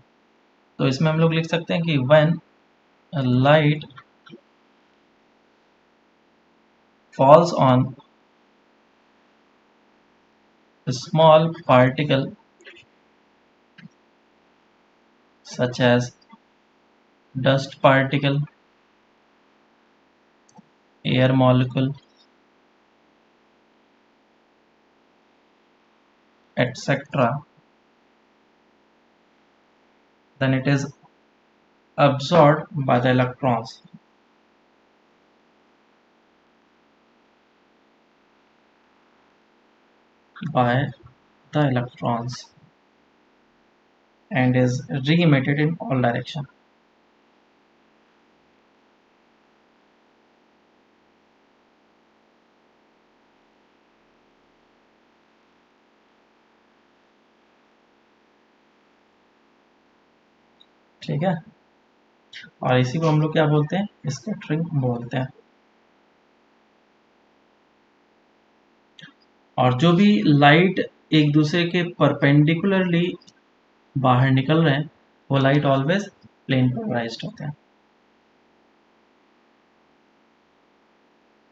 तो इसमें हम लोग लिख सकते हैं कि when light falls on a small particle such as dust particle, air molecule, etc., then it is absorbed by the electrons. By the electrons and is re-emitted in all direction. ठीक है, और इसी को हम लोग क्या बोलते हैं, स्कैटरिंग बोलते हैं। और जो भी लाइट एक दूसरे के परपेंडिकुलरली बाहर निकल रहे हैं, वो लाइट ऑलवेज प्लेन पोलराइज्ड होते हैं।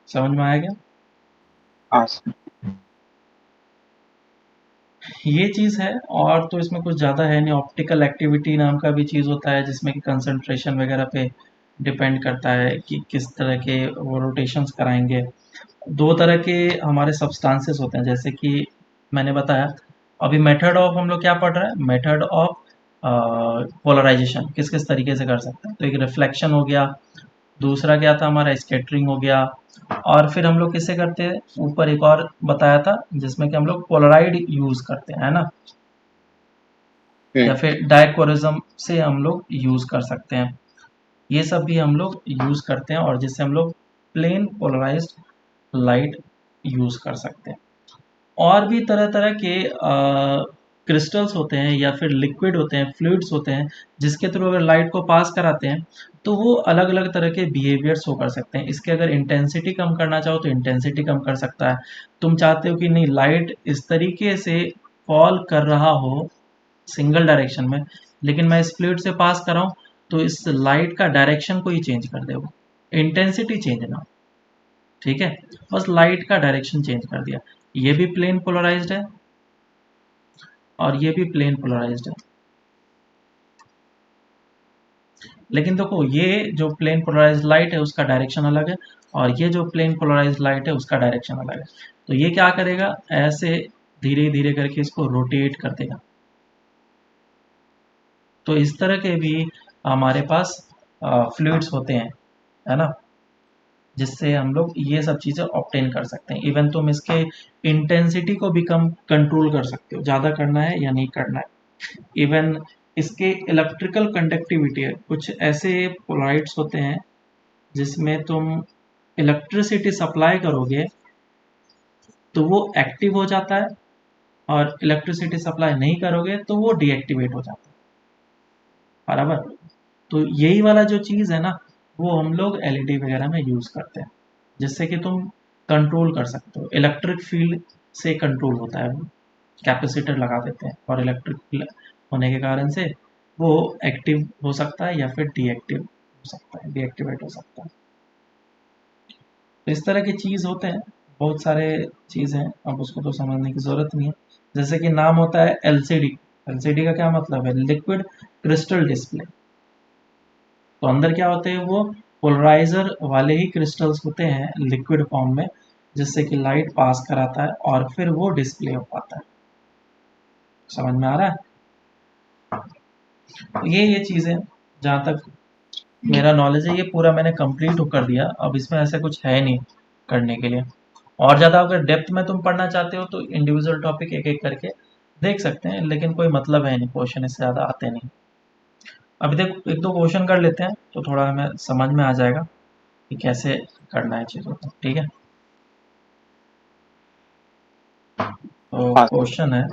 समझ में आया क्या? हाँ ये चीज़ है, और तो इसमें कुछ ज़्यादा है नहीं। ऑप्टिकल एक्टिविटी नाम का भी चीज़ होता है, जिसमें कि कंसंट्रेशन वगैरह पे डिपेंड करता है कि किस तरह के वो रोटेशंस कराएंगे। दो तरह के हमारे सब्सटेंसेस होते हैं, जैसे कि मैंने बताया। अभी मेथड ऑफ हम लोग क्या पढ़ रहे हैं, मेथड ऑफ पोलराइजेशन किस किस तरीके से कर सकते हैं। तो एक रिफ्लेक्शन हो गया, दूसरा क्या था हमारा, स्कैटरिंग हो गया, और फिर हम लोग किससे करते हैं, ऊपर एक और बताया था जिसमें कि हम लोग पोलराइड यूज करते हैं, है ना, या फिर डायक्रोरिज्म से हम लोग यूज कर सकते हैं। ये सब भी हम लोग यूज करते हैं, और जिससे हम लोग प्लेन पोलराइज्ड लाइट यूज कर सकते हैं। और भी तरह तरह के क्रिस्टल्स होते हैं या फिर लिक्विड होते हैं, फ्लूइड्स होते हैं, जिसके थ्रू अगर लाइट को पास कराते हैं तो वो अलग अलग तरह के बिहेवियर्स हो कर सकते हैं। इसके अगर इंटेंसिटी कम करना चाहो तो इंटेंसिटी कम कर सकता है। तुम चाहते हो कि नहीं लाइट इस तरीके से फॉल कर रहा हो सिंगल डायरेक्शन में, लेकिन मैं इस फ्लूइड से पास कर रहा हूँ, तो इस लाइट का डायरेक्शन को ही चेंज कर दे, वो इंटेंसिटी चेंज ना, ठीक है, बस लाइट का डायरेक्शन चेंज कर दिया। ये भी प्लेन पोलराइज्ड है और ये भी प्लेन पोलराइज्ड है। लेकिन देखो ये जो प्लेन पोलराइज्ड लाइट है उसका डायरेक्शन अलग है, और ये जो प्लेन पोलराइज्ड लाइट है उसका डायरेक्शन अलग है। तो ये क्या करेगा, ऐसे धीरे धीरे करके इसको रोटेट कर देगा। तो इस तरह के भी हमारे पास फ्लूइड्स होते हैं, है ना, जिससे हम लोग ये सब चीज़ें ऑब्टेन कर सकते हैं। इवन तुम इसके इंटेंसिटी को भी कम कंट्रोल कर सकते हो, ज़्यादा करना है या नहीं करना है। इवन इसके इलेक्ट्रिकल कंडक्टिविटी है, कुछ ऐसे पोलाइट्स होते हैं जिसमें तुम इलेक्ट्रिसिटी सप्लाई करोगे तो वो एक्टिव हो जाता है, और इलेक्ट्रिसिटी सप्लाई नहीं करोगे तो वो डीएक्टिवेट हो जाता है, बराबर। तो यही वाला जो चीज़ है ना, वो हम लोग एलईडी वगैरह में यूज़ करते हैं, जिससे कि तुम कंट्रोल कर सकते हो। इलेक्ट्रिक फील्ड से कंट्रोल होता है वो, कैपेसिटर लगा देते हैं और इलेक्ट्रिक होने के कारण से वो एक्टिव हो सकता है या फिर डीएक्टिव हो सकता है, डीएक्टिवेट हो सकता है। तो इस तरह की चीज़ होते हैं, बहुत सारे चीज़ हैं, अब उसको तो समझने की ज़रूरत नहीं है। जैसे कि नाम होता है एलसीडी। एलसीडी का क्या मतलब है, लिक्विड क्रिस्टल डिस्प्ले। तो अंदर क्या होते हैं, वो पोलराइजर वाले ही क्रिस्टल्स होते हैं लिक्विड फॉर्म में, जिससे कि लाइट पास कराता है और फिर वो डिस्प्ले हो पाता है। समझ में आ रहा है? तो ये चीज़ें जहाँ तक मेरा नॉलेज है, ये पूरा मैंने कंप्लीट कर दिया। अब इसमें ऐसा कुछ है नहीं करने के लिए। और ज़्यादा अगर डेप्थ में तुम पढ़ना चाहते हो तो इंडिविजुअल टॉपिक एक एक करके देख सकते हैं, लेकिन कोई मतलब है नहीं, क्वेश्चन इससे ज़्यादा आते नहीं। अभी देखो एक दो क्वेश्चन कर लेते हैं तो थोड़ा हमें समझ में आ जाएगा कि कैसे करना है चीज़ों को, ठीक है। तो हाँ क्वेश्चन है,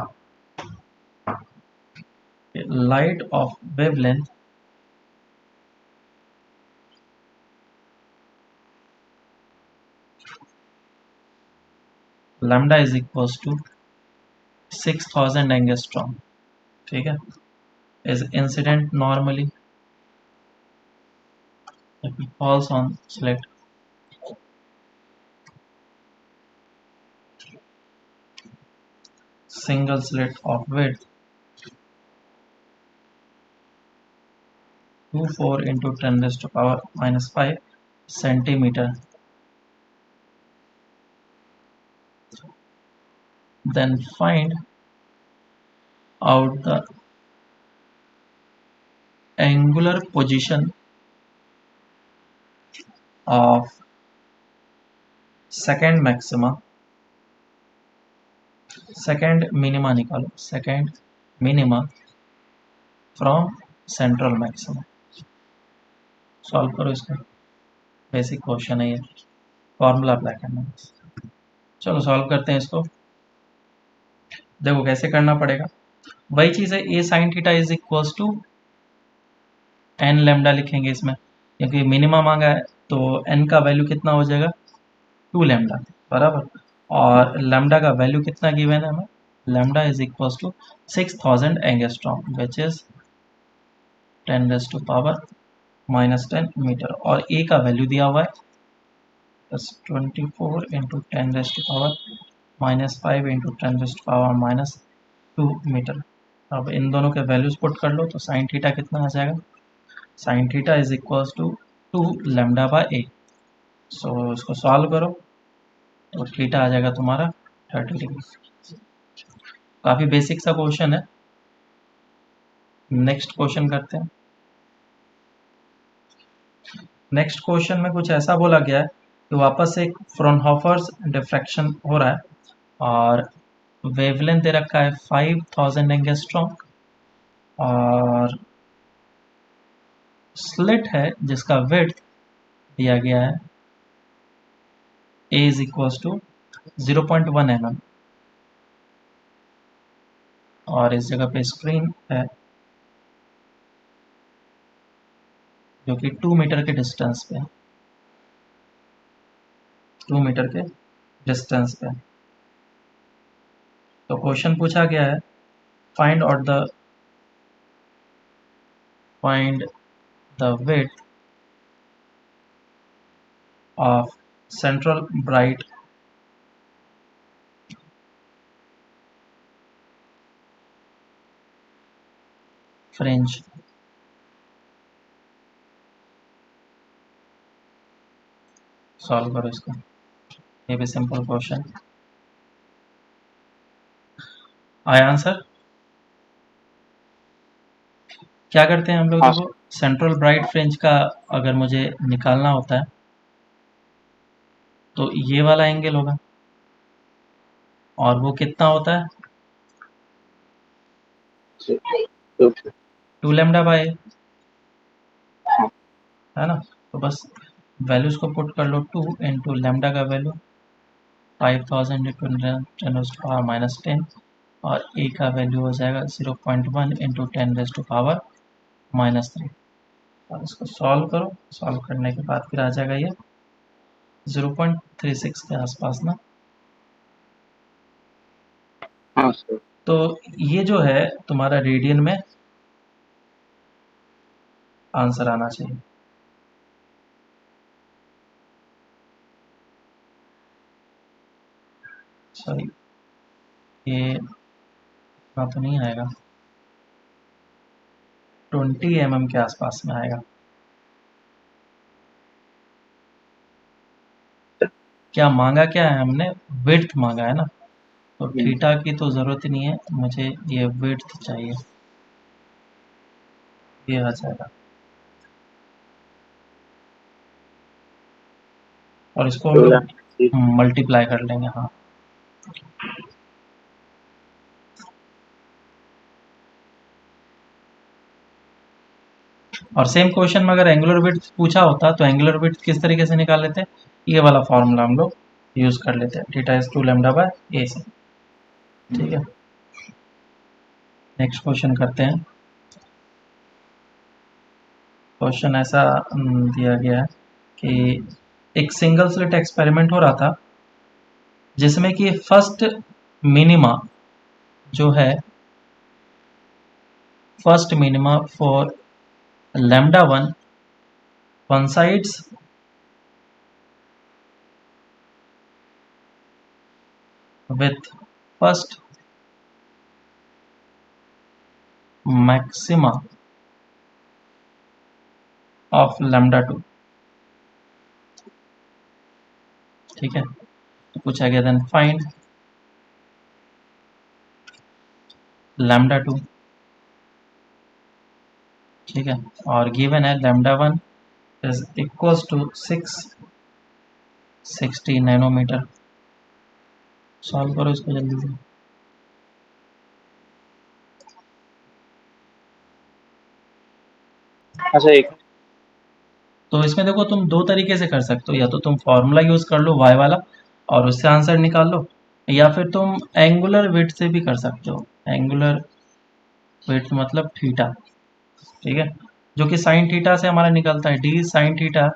light of wavelength lambda is equals to 6000 angstrom, ठीक है, is incident normally if it falls on slit single slit of width 24 into 10 raised to power minus 5 centimeter, then find out the angular position of second maxima, second minima निकालो, second minima from central maxima. Solve करो इसका, basic question है ये, formula apply करना है। चलो solve करते हैं इसको। देखो कैसे करना पड़ेगा, वही चीज़ है, A sine theta is equals to N lambda लिखेंगे इसमें, क्योंकि मिनिमा मांगा है तो एन का वैल्यू कितना हो जाएगा 2 लेमडा बराबर, और लेमडा का वैल्यू कितना गिवन है हमें, lambda is equals to 6000 angstrom which is 10 raise to power minus 10 metre, और ए का वैल्यू दिया हुआ है 24 into 10 raise to power minus 5 into 10 raise to power minus 2 metre. अब इन दोनों के वैल्यूज पुट कर लो तो साइन थीटा कितना आ जाएगा, sine theta is equals to 2 lambda by A. So इसको सॉल्व करो तो थीटा आ जाएगा तुम्हारा 30 डिग्री। काफ़ी बेसिक सा क्वेश्चन है। नेक्स्ट क्वेश्चन करते हैं। नेक्स्ट क्वेश्चन में कुछ ऐसा बोला गया है कि वापस एक फ्रॉनहोफर्स डिफ्रैक्शन हो रहा है और वेवलेंथ दे रखा है 5000 एंगस्ट्रॉम और स्लिट है जिसका विड्थ दिया गया है a is equals to 0.1 mm और इस जगह पे स्क्रीन है जो कि 2 मीटर के डिस्टेंस पे, 2 मीटर के डिस्टेंस पे। तो क्वेश्चन पूछा गया है find the width of central bright fringe solve करो इसको, ये भी सिंपल क्वेश्चन। आया आंसर? क्या करते हैं हम लोग, हाँ देखो सेंट्रल ब्राइट फ्रिंज का अगर मुझे निकालना होता है तो ये वाला एंगल होगा और वो कितना होता है सर। 2 लेमडा बाय, है ना। तो बस वैल्यूज को पुट कर लो, 2 इंटू लेमडा का value 5000 into 10 raise to power minus 10 और ए का वैल्यू हो जाएगा 0.1 into 10 raise to power minus 3। और इसको सॉल्व करो, सॉल्व करने के बाद फिर आ जाएगा ये 0.36 के आसपास ना। हाँ सर। तो ये जो है तुम्हारा रेडियन में आंसर आना चाहिए। सॉरी, ये इतना तो नहीं आएगा, 20 mm के आसपास में आएगा। क्या मांगा क्या है हमने, विड्थ मांगा है ना, तो थीटा की तो ज़रूरत ही नहीं है मुझे, ये विड्थ चाहिए, ये आ जाएगा। और इसको हम लोग मल्टीप्लाई कर लेंगे, हाँ। और सेम क्वेश्चन में अगर एंगुलर विड्थ पूछा होता तो एंगुलर विड्थ किस तरीके से निकाल लेते हैं, ये वाला फॉर्मूला हम लोग यूज कर लेते हैं, थीटा इज 2 लेमडा बाय ए से, ठीक है। नेक्स्ट क्वेश्चन करते हैं। क्वेश्चन ऐसा दिया गया है कि एक सिंगल स्लिट एक्सपेरिमेंट हो रहा था जिसमें कि फर्स्ट मिनिमा जो है, first minima for lambda 1 coincides with first maxima of lambda 2। ठीक है, तो पूछा गया देन फाइंड लैम्डा 2। ठीक है, और गिवन है lambda 1 is equals to 660 nanometre. Solve करो इसको जल्दी से। अच्छा एक तो इसमें देखो तुम दो तरीके से कर सकते हो, या तो तुम फॉर्मूला यूज कर लो y वाला और उससे आंसर निकाल लो, या फिर तुम एंगुलर वेट से भी कर सकते हो। एंगुलर वेट मतलब थीटा, ठीक है, जो कि साइन थीटा से हमारा निकलता है, D sine theta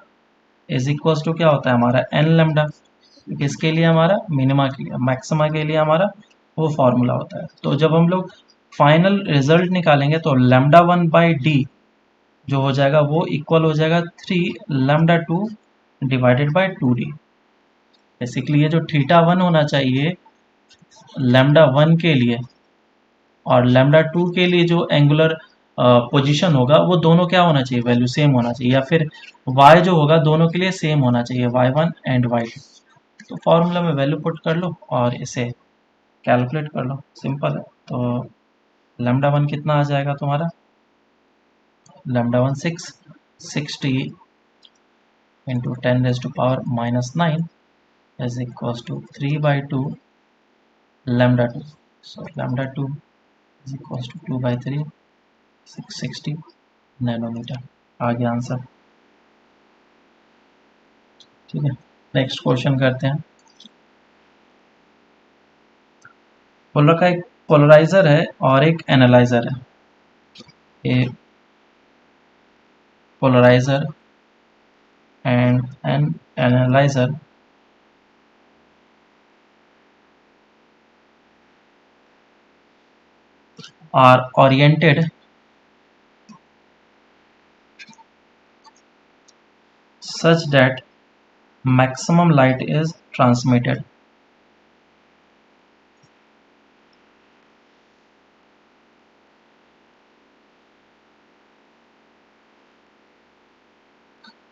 is equals to क्या होता है हमारा एन लेमडा। किसके लिए? हमारा मिनिमा के लिए, मैक्सिमा के लिए हमारा वो फॉर्मूला होता है। तो जब हम लोग फाइनल रिजल्ट निकालेंगे तो लैम्डा 1 बाई डी जो हो जाएगा वो इक्वल हो जाएगा 3 lambda 2 divided by 2d। Basically ये जो थीटा 1 होना चाहिए लैम्डा 1 के लिए और लैम्डा 2 के लिए जो एंगुलर पोजीशन होगा वो दोनों क्या होना चाहिए, वैल्यू सेम होना चाहिए, या फिर y जो होगा दोनों के लिए सेम होना चाहिए, y1 एंड y2। तो फॉर्मूला में वैल्यू पुट कर लो और इसे कैलकुलेट कर लो, सिंपल है। तो लैम्डा 1 कितना आ जाएगा तुम्हारा, lambda 1 660 into 10⁻⁻9 is equals to 3 by 2 lambda 2। So lambda 2 is equals to 2 by 3 660 nanometre. आ गया आंसर। ठीक है, नेक्स्ट क्वेश्चन करते हैं। बोल रखा है एक पोलराइजर है और एक एनालाइजर है। A polariser and an analyser are oriented such that maximum light is transmitted।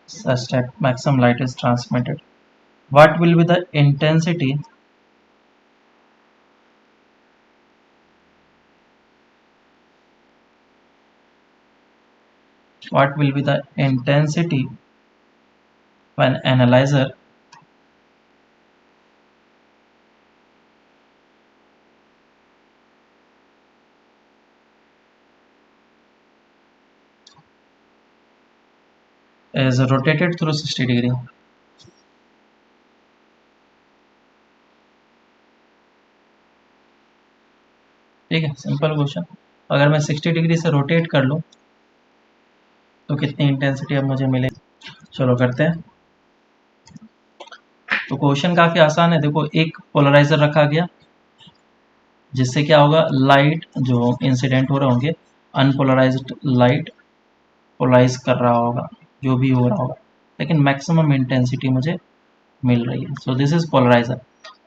Such that maximum light is transmitted, what will be the intensity what will be the intensity when analyzer is rotated through 60 degree। ठीक है, simple question. अगर मैं 60 degree से rotate कर लूँ तो कितनी intensity अब मुझे मिलेगी। चलो करते हैं। तो क्वेश्चन काफ़ी आसान है। देखो एक पोलराइजर रखा गया जिससे क्या होगा, लाइट जो इंसिडेंट हो रहे होंगे, अनपोलराइज्ड लाइट पोलराइज कर रहा होगा, जो भी हो रहा होगा, लेकिन मैक्सिमम इंटेंसिटी मुझे मिल रही है। So this is polariser.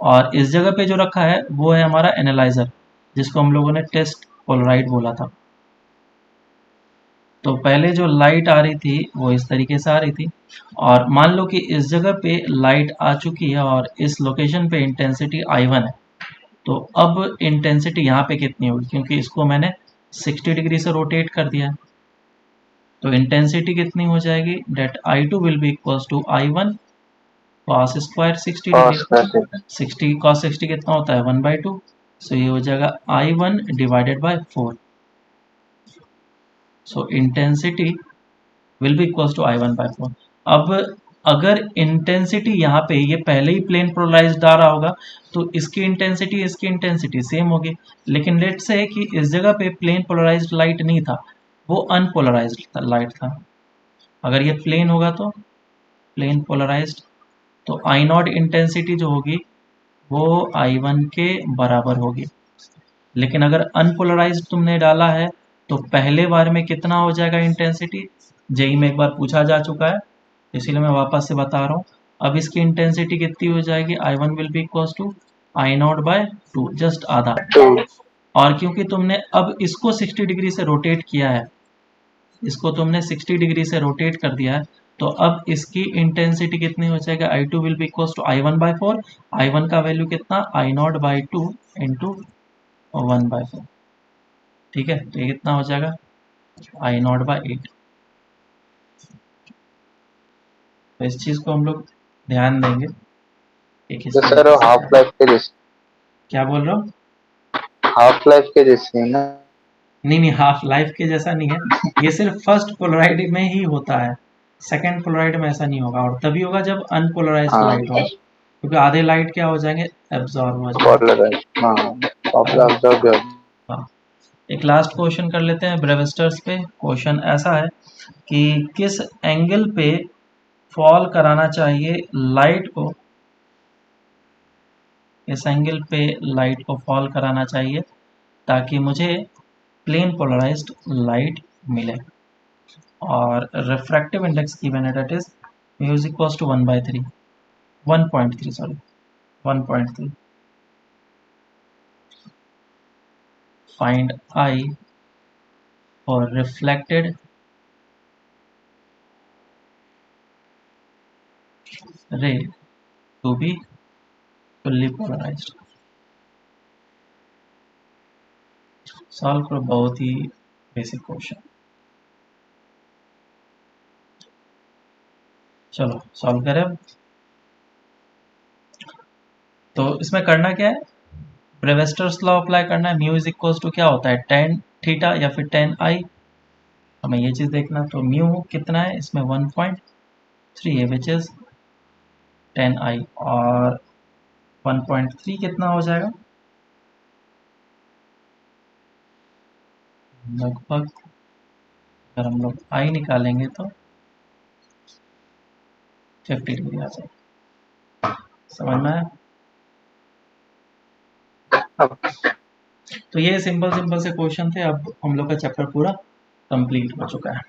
और इस जगह पे जो रखा है वो है हमारा एनालाइजर, जिसको हम लोगों ने टेस्ट पोलराइड बोला था। तो पहले जो लाइट आ रही थी वो इस तरीके से आ रही थी, और मान लो कि इस जगह पे लाइट आ चुकी है और इस लोकेशन पे इंटेंसिटी I1 है। तो अब इंटेंसिटी यहाँ पे कितनी होगी, क्योंकि इसको मैंने 60 डिग्री से रोटेट कर दिया है। तो इंटेंसिटी कितनी हो जाएगी, that I2 will be equals to I1 cos square 60 cos degree. कर 60 cos 60 कितना होता है 1/2। सो ये हो जाएगा I1 divided by 4। So intensity will be equals to I1/4। अब अगर इंटेंसिटी यहाँ पे ये पहले ही प्लेन पोलराइज्ड आ रहा होगा तो इसकी इंटेंसिटी सेम होगी। लेकिन लेट से कि इस जगह पे प्लेन पोलराइज्ड लाइट नहीं था, वो अनपोलराइज्ड लाइट था। अगर ये प्लेन होगा तो प्लेन पोलराइज्ड, तो I0 इंटेंसिटी जो होगी वो I1 के बराबर होगी। लेकिन अगर अनपोलराइज्ड तुमने डाला है तो पहले बार में कितना हो जाएगा इंटेंसिटी, जेई में एक बार पूछा जा चुका है, इसीलिए मैं वापस से बता रहा हूँ। अब इसकी इंटेंसिटी कितनी हो जाएगी, I1 will be equals to I0/2, just आधा। टू। और क्योंकि तुमने अब इसको 60 डिग्री से रोटेट किया है, इसको तुमने 60 डिग्री से रोटेट कर दिया है, तो अब इसकी इंटेंसिटी कितनी हो जाएगा, I2 will be equals to I1/4। I1 का वैल्यू कितना, I0/2 इंटू 1/4। ठीक है, तो ये कितना हो जाएगा, I0/8। तो इस चीज को हम लोग ध्यान देंगे एक इस तो सर तरीके वो से हाफ क्या। लाइफ के जैसे, क्या बोल रहा हूँ, हाफ लाइफ के जैसे है ना। नहीं नहीं, हाफ लाइफ के जैसा नहीं है, ये सिर्फ फर्स्ट पोलराइड में ही होता है, सेकंड पोलराइड में ऐसा नहीं होगा, और तभी होगा जब अनपोलराइज्ड हाँ, लाइट होगा, क्योंकि आधे लाइट क्या हो जाएंगे, एब्जॉर्ब हो जाएंगे। पोलराइज, हाँ, पॉपुलर ऑब्जर्व। हाँ, एक लास्ट क्वेश्चन कर लेते हैं ब्रेविस्टर्स पे। क्वेश्चन ऐसा है कि किस एंगल पे फॉल कराना चाहिए लाइट को, इस एंगल पे लाइट को फॉल कराना चाहिए ताकि मुझे प्लेन पोलराइज्ड लाइट मिले। और रिफ्रैक्टिव इंडेक्स की मैंने, that is mu is equals to 1/3, 1.3 sorry, 1.3। Find I for reflected ray to be fully polarised. Solve करो, बहुत ही बेसिक क्वेश्चन। चलो सॉल्व करें अब। तो इसमें करना क्या है, ब्रेवेस्टर्स लॉ अप्लाई करना है। म्यू इज इक्वल्स टू क्या होता है, टेन थीटा या फिर टेन आई, हमें ये चीज़ देखना। तो म्यू कितना है इसमें, 1.3 है, विच इज 10i, और 1.3 कितना हो जाएगा, लगभग अगर हम लोग आई निकालेंगे तो 50 डिग्री आ जाएगा। समझ में आया। तो ये सिंपल सिंपल से क्वेश्चन थे, अब हम लोग का चैप्टर पूरा कंप्लीट हो चुका है।